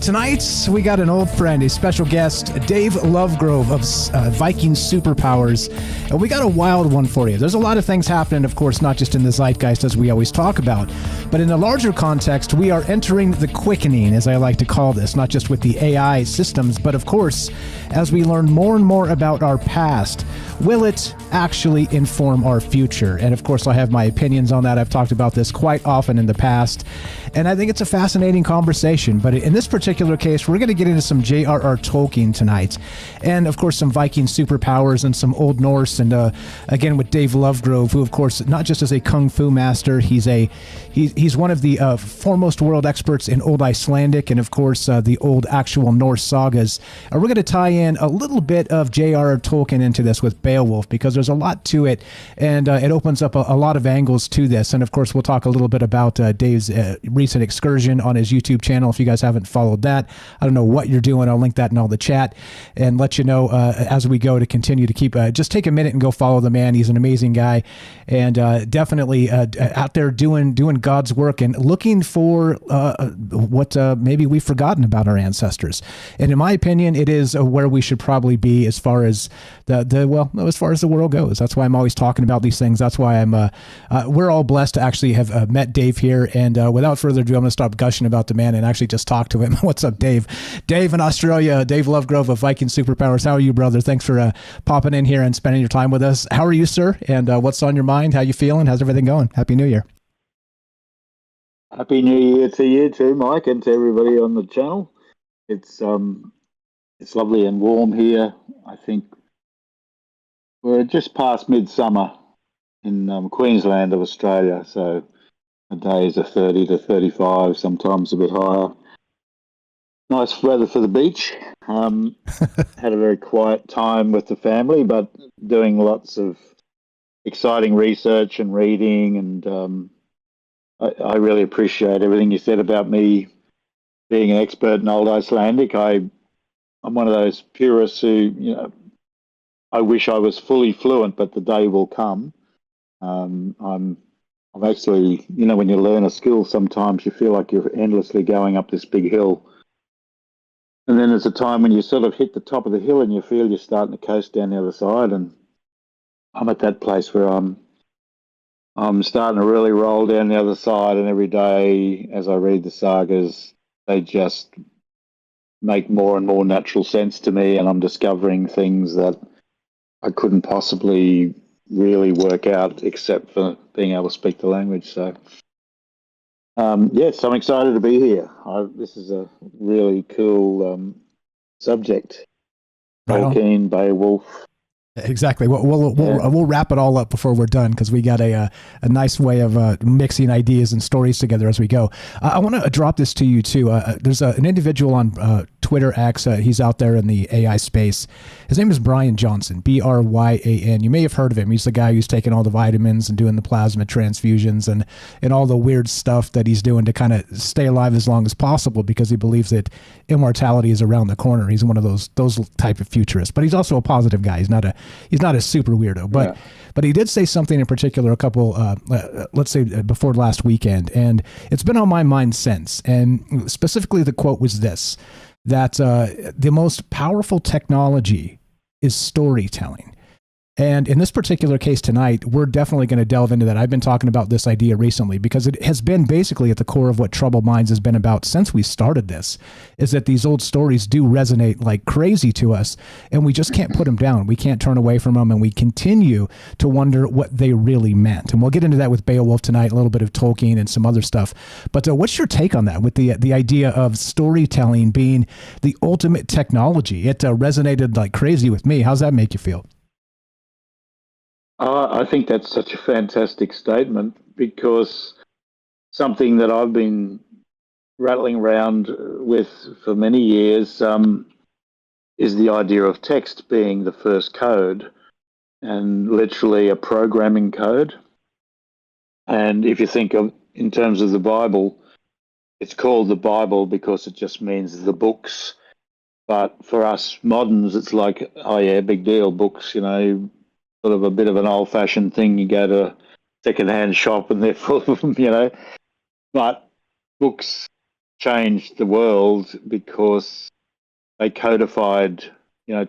tonight we got an old friend, a special guest, Dave Lovegrove of Viking Superpowers, and we got a wild one for you. There's a lot of things happening, of course, not just in the zeitgeist as we always talk about, but in a larger context, we are entering the quickening, as I like to call this, not just with the AI systems, but of course, as we learn more and more about our past, will it actually inform our future? And of course, I have my opinions on that. I've talked about this quite often in the past, and I think it's a fascinating conversation. But in this particular case, we're going to get into some J.R.R. Tolkien tonight, and of course, some Viking superpowers and some Old Norse, and again with Dave Lovegrove, who of course, not just as a kung fu master, he's one of the foremost world experts in Old Icelandic, and of course, the old actual Norse sagas. We're going to tie in a little bit of J.R.R. Tolkien into this with Beowulf, because there's a lot to it, and it opens up a lot of angles to this. And of course, we'll talk a little bit about Dave's recent excursion on his YouTube channel. If you guys haven't followed that, I don't know what you're doing. I'll link that in all the chat and let you know as we go to continue to keep, just take a minute and go follow the man. He's an amazing guy, and definitely out there doing God's work and looking for what maybe we've forgotten about our ancestors. And in my opinion, it is where we should probably be as far as as far as the world goes. That's why I'm always talking about these things. That's why we're all blessed to actually have met Dave here. And without further ado, I'm going to stop gushing about the man and actually just talk to him. What's up, Dave? Dave in Australia, Dave Lovegrove of Viking Superpowers. How are you, brother? Thanks for popping in here and spending your time with us. How are you, sir? And what's on your mind? How you feeling? How's everything going? Happy New Year. Happy New Year to you too, Mike, and to everybody on the channel. It's lovely and warm here. I think we're just past midsummer in Queensland of Australia, so the days are 30 to 35, sometimes a bit higher. Nice weather for the beach. Had a very quiet time with the family, but doing lots of exciting research and reading, and I really appreciate everything you said about me being an expert in Old Icelandic. I'm one of those purists who, I wish I was fully fluent, but the day will come. I'm actually, when you learn a skill, sometimes you feel like you're endlessly going up this big hill. And then there's a time when you sort of hit the top of the hill and you feel you're starting to coast down the other side. And I'm at that place where I'm starting to really roll down the other side, and every day as I read the sagas, they just make more and more natural sense to me, and I'm discovering things that I couldn't possibly really work out except for being able to speak the language. So, yes, I'm excited to be here. This is a really cool subject. Right Tolkien, Beowulf. Exactly. We'll wrap it all up before we're done, because we got a nice way of mixing ideas and stories together as we go. I want to drop this to you too. There's an individual on Twitter X. He's out there in the AI space. His name is Brian Johnson, Bryan. You may have heard of him. He's the guy who's taking all the vitamins and doing the plasma transfusions and all the weird stuff that he's doing to kind of stay alive as long as possible, because he believes that immortality is around the corner. He's one of those type of futurists, but he's also a positive guy. He's not a super weirdo, but he did say something in particular a couple, let's say before last weekend, and it's been on my mind since. And specifically, the quote was this: that the most powerful technology is storytelling. And in this particular case tonight, we're definitely going to delve into that. I've been talking about this idea recently because it has been basically at the core of what Troubled Minds has been about since we started this, is that these old stories do resonate like crazy to us, and we just can't put them down. We can't turn away from them, and we continue to wonder what they really meant. And we'll get into that with Beowulf tonight, a little bit of Tolkien and some other stuff. But what's your take on that, with the idea of storytelling being the ultimate technology? It resonated like crazy with me. How's that make you feel? I think that's such a fantastic statement, because something that I've been rattling around with for many years is the idea of text being the first code, and literally a programming code. And if you think of in terms of the Bible, it's called the Bible because it just means the books. But for us moderns, it's like, oh yeah, big deal, books, sort of a bit of an old-fashioned thing. You go to a second-hand shop and they're full of them, But books changed the world because they codified,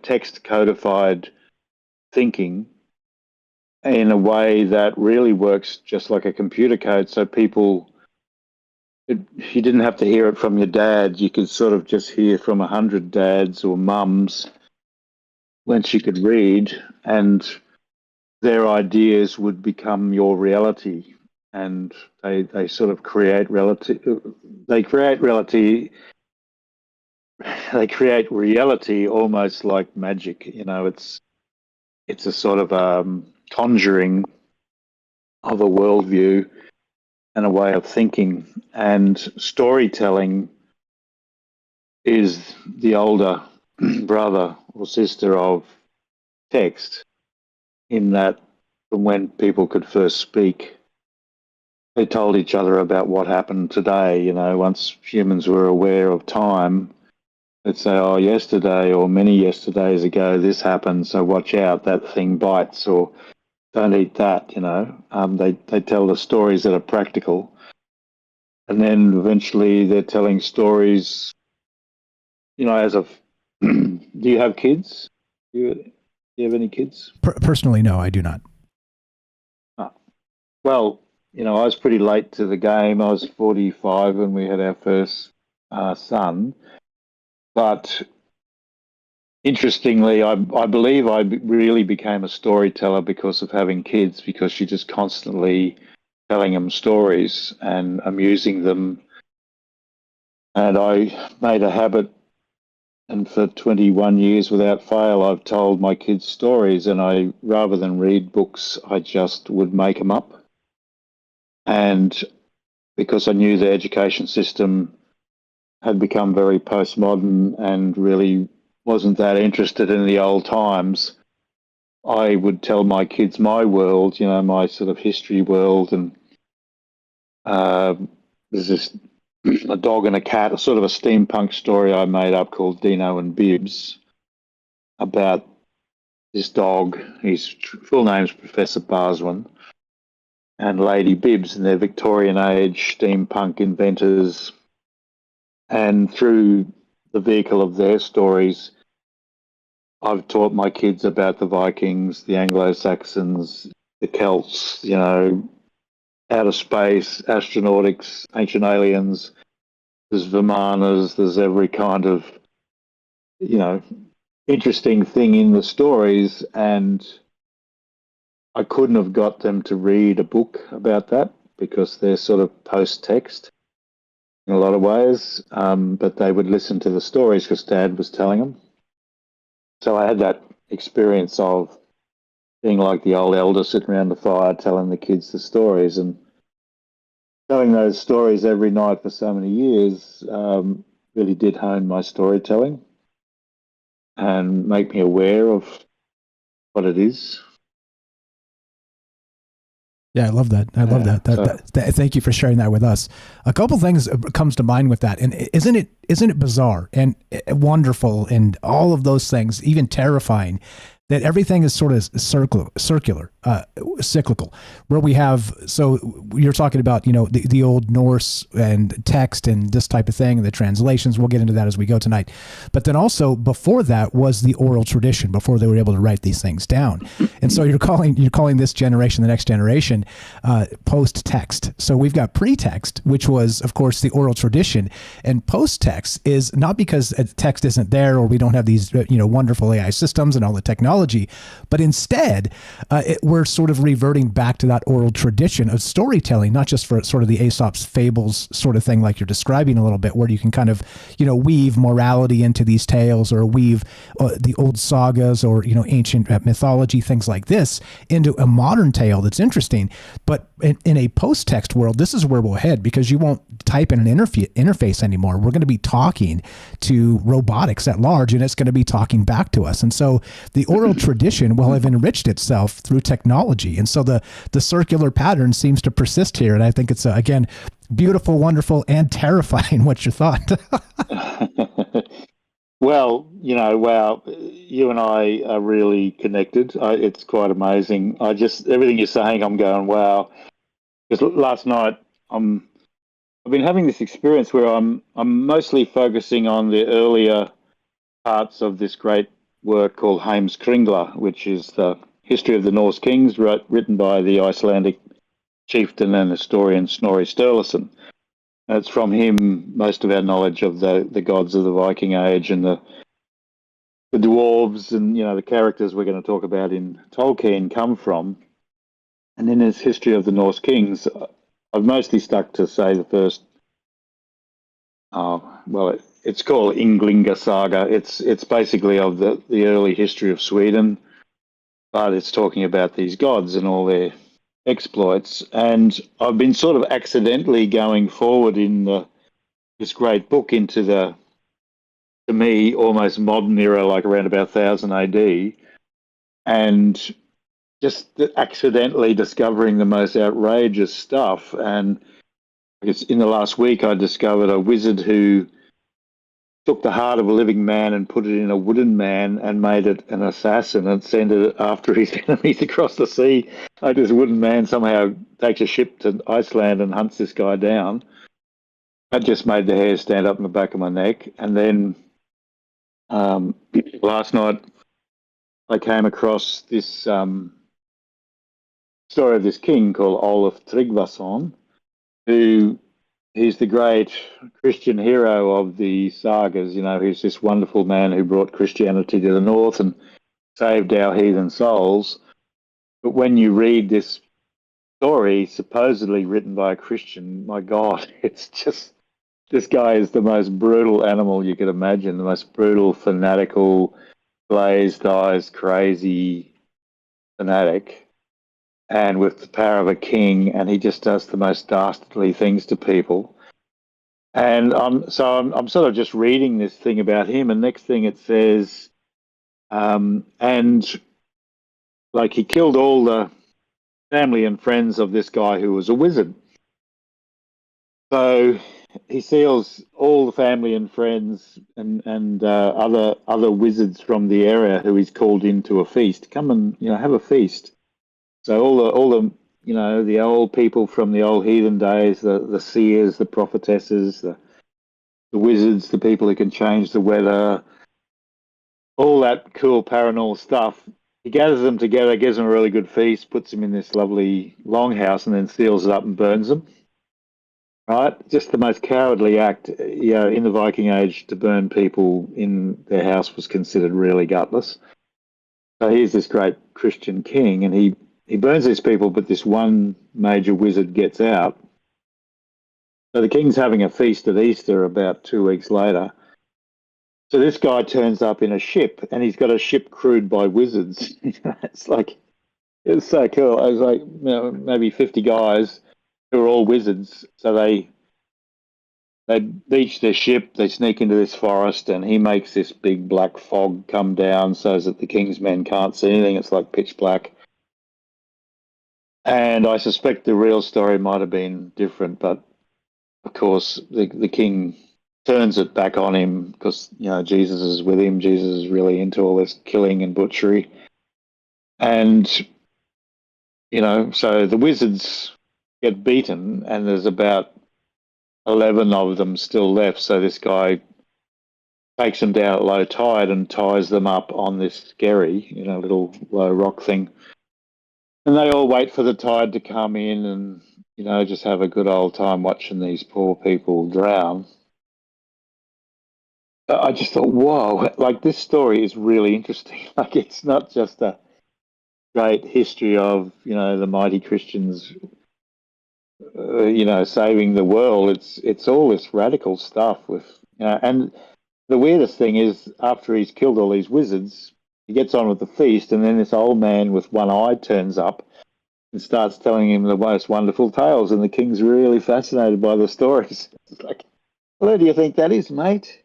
text codified thinking in a way that really works just like a computer code. So you didn't have to hear it from your dad. You could sort of just hear from 100 dads or mums once you could read, and their ideas would become your reality. And they sort of create reality. They create reality. They create reality almost like magic. It's a sort of conjuring of a worldview and a way of thinking. And storytelling is the older brother or sister of text, in that from when people could first speak, they told each other about what happened today. Once humans were aware of time, they'd say, oh, yesterday or many yesterdays ago, this happened, so watch out, that thing bites, or don't eat that. They tell the stories that are practical. And then eventually they're telling stories, as of, do you have kids? Do you have any kids? Personally, no, I do not. Oh. Well, I was pretty late to the game. I was 45 when we had our first son. But interestingly, I believe I really became a storyteller because of having kids, because you're just constantly telling them stories and amusing them. And I made a habit, and for 21 years without fail, I've told my kids stories, and rather than read books, I just would make them up. And because I knew the education system had become very postmodern and really wasn't that interested in the old times, I would tell my kids my world, my sort of history world. And there's this a dog and a cat, a sort of a steampunk story I made up called Dino and Bibbs, about this dog. His full name's Professor Barswin, and Lady Bibbs, and they're Victorian age steampunk inventors. And through the vehicle of their stories, I've taught my kids about the Vikings, the Anglo-Saxons, the Celts, outer space, astronautics, ancient aliens. There's Vimanas, there's every kind of, interesting thing in the stories. And I couldn't have got them to read a book about that because they're sort of post-text in a lot of ways, but they would listen to the stories because Dad was telling them. So I had that experience of being like the old elder sitting around the fire telling the kids the stories, and telling those stories every night for so many years really did hone my storytelling and make me aware of what it is. Yeah, I love that. I love that. Thank you for sharing that with us. A couple things comes to mind with that, and isn't it bizarre and wonderful and all of those things, even terrifying, that everything is sort of circular, cyclical, where we have, so you're talking about, the old Norse and text and this type of thing and the translations. We'll get into that as we go tonight. But then also before that was the oral tradition, before they were able to write these things down. And so you're calling this generation, the next generation, post-text. So we've got pre-text, which was, of course, the oral tradition, and post-text is not because text isn't there or we don't have these, wonderful AI systems and all the technology, but instead we're sort of reverting back to that oral tradition of storytelling, not just for sort of the Aesop's fables sort of thing like you're describing a little bit, where you can kind of, weave morality into these tales, or weave the old sagas or, ancient mythology, things like this, into a modern tale that's interesting. But in a post-text world, this is where we'll head, because you won't type in an interface anymore. We're going to be talking to robotics at large, and it's going to be talking back to us. And so the oral tradition will have enriched itself through technology. And so the circular pattern seems to persist here. And I think it's, again, beautiful, wonderful, and terrifying. What's your thought? Well, wow, you and I are really connected. It's quite amazing. Everything you're saying, I'm going, wow. Because last night, I'm I've been having this experience where I'm mostly focusing on the earlier parts of this great work called Heimskringla, which is the history of the Norse kings, written by the Icelandic chieftain and historian Snorri Sturluson. And it's from him most of our knowledge of the gods of the Viking Age and the dwarves and the characters we're going to talk about in Tolkien come from. And in his history of the Norse kings, I've mostly stuck to say the first. It's called Inglinga Saga. It's basically of the early history of Sweden, but it's talking about these gods and all their exploits. And I've been sort of accidentally going forward in this great book into to me, almost modern era, like around about 1000 AD, and just accidentally discovering the most outrageous stuff. And I guess in the last week, I discovered a wizard who took the heart of a living man and put it in a wooden man and made it an assassin and sent it after his enemies across the sea. Like this wooden man somehow takes a ship to Iceland and hunts this guy down. That just made the hair stand up in the back of my neck. And then last night I came across this story of this king called Olaf Tryggvason, who he's the great Christian hero of the sagas. He's this wonderful man who brought Christianity to the north and saved our heathen souls. But when you read this story, supposedly written by a Christian, my God, it's just, this guy is the most brutal animal you could imagine, the most brutal, fanatical, glazed eyes, crazy fanatic, and with the power of a king, and he just does the most dastardly things to people. And I'm sort of just reading this thing about him, and next thing it says, and like he killed all the family and friends of this guy who was a wizard. So he seals all the family and friends and other wizards from the area who he's called into a feast. Come and have a feast. So all the the old people from the old heathen days, the seers, the prophetesses, the wizards, the people who can change the weather, all that cool paranormal stuff. He gathers them together, gives them a really good feast, puts them in this lovely longhouse, and then seals it up and burns them. Right? Just the most cowardly act. In the Viking Age, to burn people in their house was considered really gutless. So here's this great Christian king, and he burns these people, but this one major wizard gets out. So the king's having a feast at Easter about 2 weeks later. So this guy turns up in a ship, and he's got a ship crewed by wizards. It's so cool. I was like, maybe 50 guys who are all wizards. So they beach their ship, they sneak into this forest, and he makes this big black fog come down so that the king's men can't see anything. It's like pitch black. And I suspect the real story might have been different, but of course the king turns it back on him because Jesus is with him. Jesus is really into all this killing and butchery, and so the wizards get beaten, and there's about 11 of them still left. So this guy takes them down at low tide and ties them up on this skerry, little low rock thing. And they all wait for the tide to come in and, just have a good old time watching these poor people drown. I just thought, whoa, like this story is really interesting. Like it's not just a great history of, the mighty Christians, saving the world. It's all this radical stuff with, and the weirdest thing is after he's killed all these wizards, he gets on with the feast, and then this old man with one eye turns up and starts telling him the most wonderful tales, and the king's really fascinated by the stories. It's like, well, who do you think that is, mate?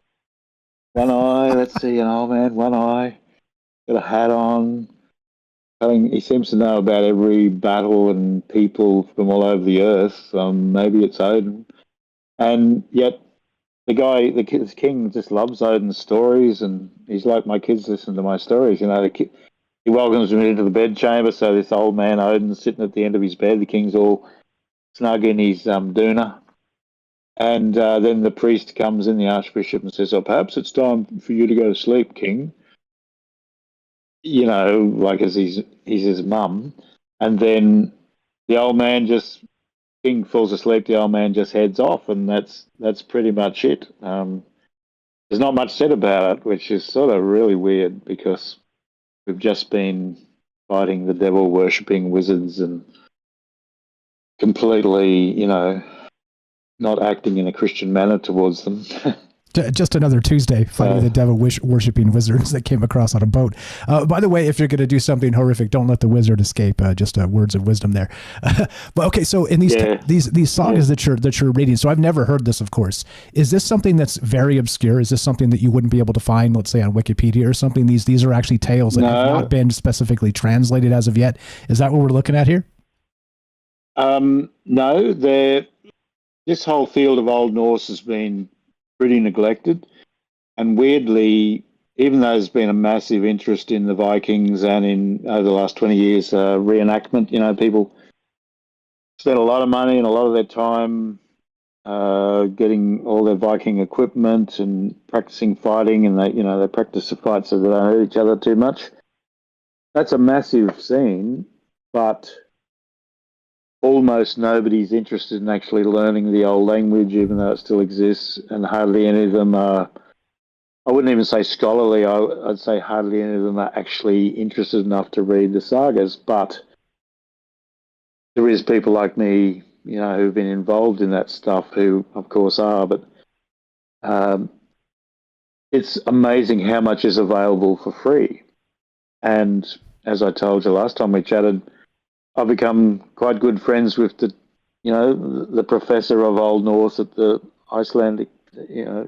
One eye, let's see, an old man, one eye, got a hat on. He seems to know about every battle and people from all over the earth. Maybe it's Odin. And yet the king just loves Odin's stories, and he's like, my kids listen to my stories. He welcomes him into the bedchamber, so this old man Odin's sitting at the end of his bed. The king's all snug in his doona, And then the priest comes in, the archbishop, and says, "Oh, perhaps it's time for you to go to sleep, King." You know, like as he's his mum. And then the old man King falls asleep. The old man just heads off, and that's pretty much it. There's not much said about it, which is sort of really weird because we've just been fighting the devil, worshipping wizards, and completely, not acting in a Christian manner towards them. Just another Tuesday fighting the devil worshipping wizards that came across on a boat. By the way, if you're going to do something horrific, don't let the wizard escape. Just words of wisdom there. But okay, so in these sagas that you're reading, so I've never heard this, of course. Is this something that's very obscure? Is this something that you wouldn't be able to find, let's say, on Wikipedia or something? These are actually tales that have not been specifically translated as of yet. Is that what we're looking at here? No, this whole field of Old Norse has been pretty neglected, and weirdly, even though there's been a massive interest in the Vikings and in over the last 20 years reenactment, people spent a lot of money and a lot of their time getting all their Viking equipment and practicing fighting, and they practice the fight so they don't hurt each other too much. That's a massive scene, but almost nobody's interested in actually learning the old language, even though it still exists, and hardly any of them are, I wouldn't even say scholarly, I'd say hardly any of them are actually interested enough to read the sagas, but there is people like me, who've been involved in that stuff, who of course are, but it's amazing how much is available for free. And as I told you last time we chatted, I've become quite good friends with the professor of Old Norse at the Icelandic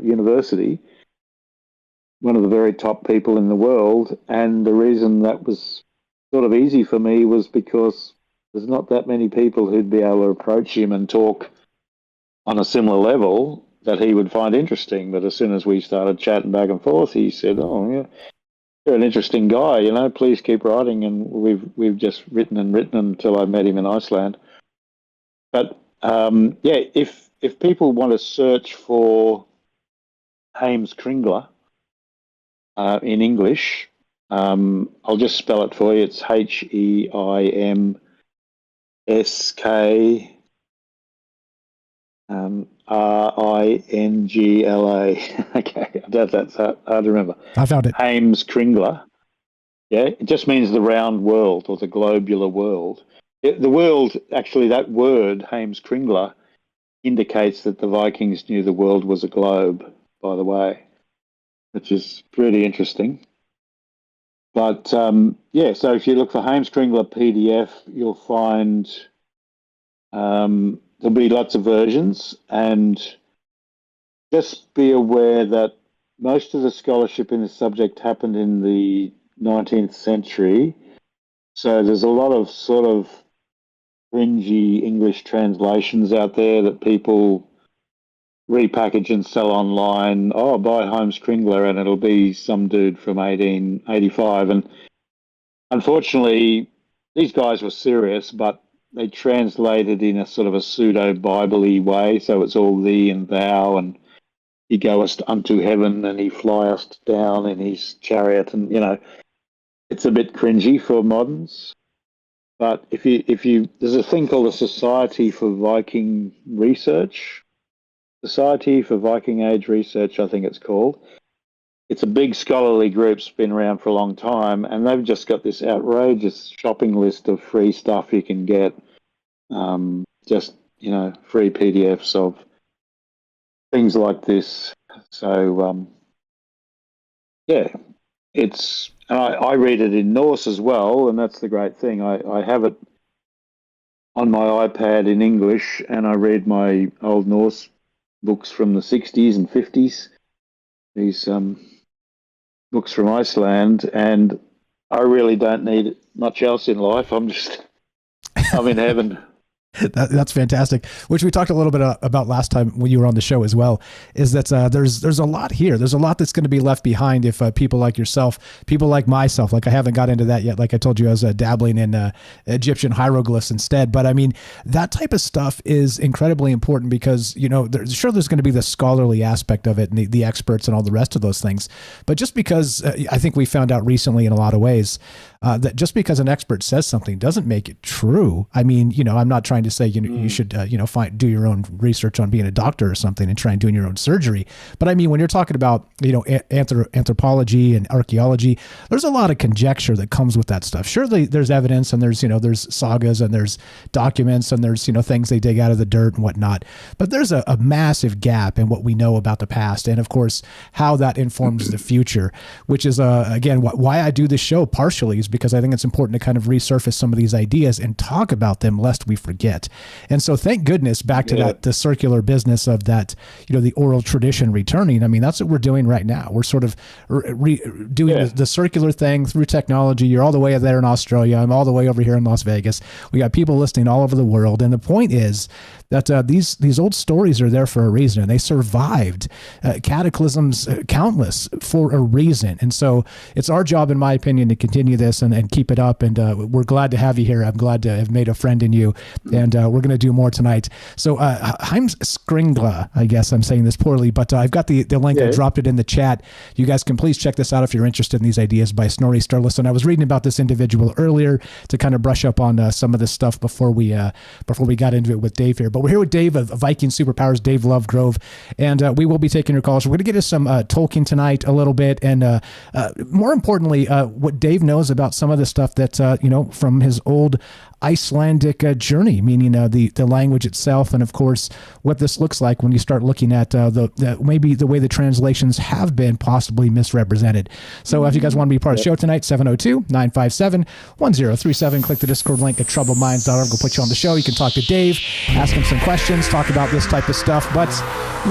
university, one of the very top people in the world. And the reason that was sort of easy for me was because there's not that many people who'd be able to approach him and talk on a similar level that he would find interesting. But as soon as we started chatting back and forth, he said, "Oh, yeah, you're an interesting guy, please keep writing." And we've just written until I met him in Iceland. But if people want to search for Heimskringla in English, I'll just spell it for you. It's HEIMSK RINGLA. Okay, that's hard to remember. I found it. Heimskringla. Yeah, it just means the round world or the globular world. The world, actually, that word, Heimskringla, indicates that the Vikings knew the world was a globe, by the way, which is pretty interesting. But, so if you look for Heimskringla PDF, you'll find there'll be lots of versions, and just be aware that most of the scholarship in this subject happened in the 19th century. So there's a lot of sort of fringy English translations out there that people repackage and sell online. Oh, buy Heimskringla and it'll be some dude from 1885. And unfortunately, these guys were serious, but they translated in a sort of a pseudo-Bible-y way. So it's all thee and thou, and he goest unto heaven and he fliest down in his chariot. And, it's a bit cringy for moderns. But if you there's a thing called the Society for Viking Research, Society for Viking Age Research, I think it's called. It's a big scholarly group, it's been around for a long time, and they've just got this outrageous shopping list of free stuff you can get. Free PDFs of things like this. So, it's... I read it in Norse as well, and that's the great thing. I have it on my iPad in English, and I read my Old Norse books from the 60s and 50s, these books from Iceland, and I really don't need much else in life. I'm in heaven. That's fantastic. Which we talked a little bit about last time when you were on the show as well. Is that there's a lot here. There's a lot that's going to be left behind if people like yourself, people like myself, like I haven't got into that yet. Like I told you, I was dabbling in Egyptian hieroglyphs instead. But I mean, that type of stuff is incredibly important because there's going to be the scholarly aspect of it and the experts and all the rest of those things. But just because I think we found out recently in a lot of ways that just because an expert says something doesn't make it true. I mean, I'm not trying to say you should do your own research on being a doctor or something and try and doing your own surgery. But I mean, when you're talking about anthropology and archaeology, there's a lot of conjecture that comes with that stuff. Surely there's evidence and there's sagas and there's documents and there's things they dig out of the dirt and whatnot. But there's a massive gap in what we know about the past and of course how that informs the future, which is again why I do this show partially is because I think it's important to kind of resurface some of these ideas and talk about them lest we forget. And so thank goodness back to the circular business of that, the oral tradition returning. I mean, that's what we're doing right now. We're sort of doing the circular thing through technology. You're all the way there in Australia. I'm all the way over here in Las Vegas. We got people listening all over the world. And the point is that these old stories are there for a reason, and they survived cataclysms countless for a reason. And so it's our job, in my opinion, to continue this and keep it up. And we're glad to have you here. I'm glad to have made a friend in you. And we're going to do more tonight. So Heims Skringla, I guess I'm saying this poorly, but I've got the link. I dropped it in the chat. You guys can please check this out if you're interested in these ideas by Snorri Sturluson. I was reading about this individual earlier to kind of brush up on some of this stuff before we got into it with Dave here. But we're here with Dave of Viking Superpowers, Dave Lovegrove, and we will be taking your calls. We're going to get into some Tolkien tonight a little bit, and more importantly, what Dave knows about some of the stuff that from his old Icelandic journey, meaning the language itself, and of course what this looks like when you start looking at maybe the way the translations have been possibly misrepresented. So if you guys want to be part of the show tonight, 702-957-1037, click the Discord link at troubledminds.org. We'll put you on the show. You can talk to Dave, ask him some questions, talk about this type of stuff. But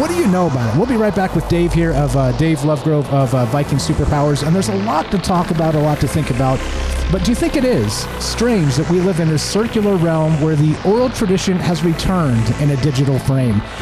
what do you know about it? We'll be right back with Dave here of Dave Lovegrove of Viking Superpowers, and there's a lot to talk about, a lot to think about. But do you think it is strange that we live in this circular realm where the oral tradition has returned in a digital frame?